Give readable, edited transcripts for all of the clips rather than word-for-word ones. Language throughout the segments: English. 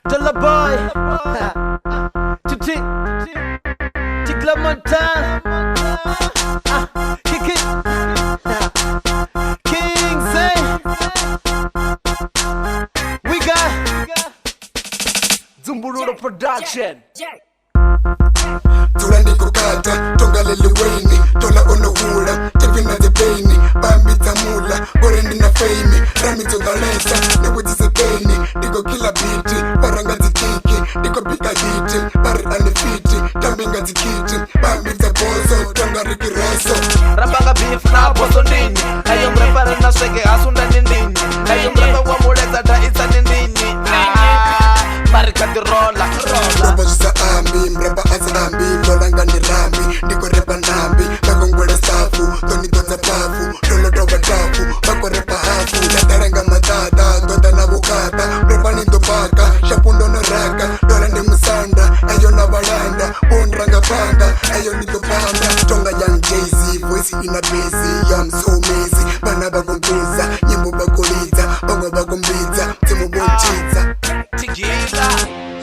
Dollar boy, Tutti, Tigla Montana, Kick it, King Zay. We got Zumbururo Production. Turandi kukata, tonga lili weni, tola ono hula, tevina de paini, bambi tamula, borendi na feimi, rami to the lesa, niwe jise paini, niko kila biti, paranga zikiki, niko pika hiti, pari anifiti, tambinga zikiti, bambi za bozo, tonga rikiroso. Rapanga beef na bozo ndini, ayo mrepare na swege asunda nindini, ayo mrepe wa muleza da isa nindini, marika di rola. Rapa jisa ambi, mrepa asa ambi, tolanga ni rami, niko repa nambi, kakongwele safu, toni toza pafu, tolo doga tafu, bako repa hafu, nataranga matata, tota na bukata, mrepa ni ndopaka, shapundo no raka, dola ni musanda, ayo na balanda, bonranga panda, ayo ni topanda, tonga young Jay-Z, voice ina busy, I'm so lazy, bana bagontuza, nyimbo bakoliza, bongo bagombiza, timu bonchiza. Tigila,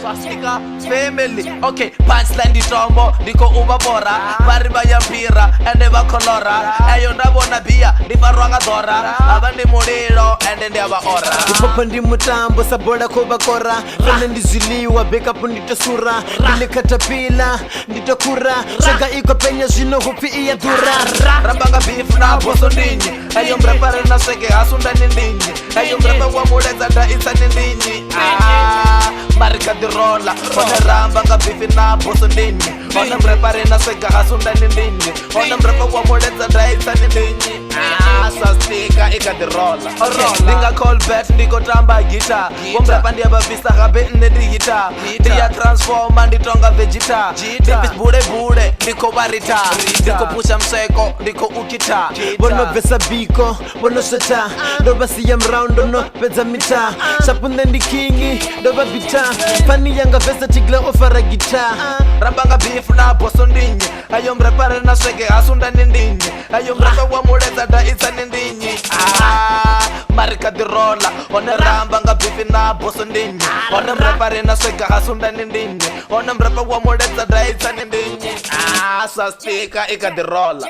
swastika, family. Okay, punchline di tombo, diko uba bora, bari bayampira, ende bakolora. Ayo ndabona bia, di farwanga dora, abandi mulilo, ende ndiaba ora. Ipopa ndi mutambo, saboda kuba kora, fene ndiziliwa, backup nditosura, bili katapila, nditokura, shaga iko penya zino hupi iya dura. Rabanga beef na boso ndinyi, ayo mrepare na swege asunda nindinyi, ayo mrepe wa muleza da isa nindinyi. Marika di rola, ona ramba nga bifi na boso ndini, ona mrepare na swega asunda nindinyi, ona mrepe wa muleza da isa nindinyi. Sastika ika di rola. Ninga call bet ndiko tamba gita, womrepa ndiye bavisa gabe ndi gita, ndiya transforma nditonga vegeta, ndibis bude bude ndiko barita, ndiko pusha mseko ndiko ukita, bono besa biko bono shata, doba siyam round no peza mita, shapunde ndi kingi doba bita, pani yanga vesa tigla ofara gita. Rambanga beef na boso ndinyi, ayo mrepare na swege asunda nindinyi, ayo mrepe wa muleza da isa nindinyi. Marika di rola, ona ramba nga beef na boso ndinyi, ona mrepare na swega asunda nindinyi, ona mrepe wa muleza da isa nindinyi. Sastika ika di rola.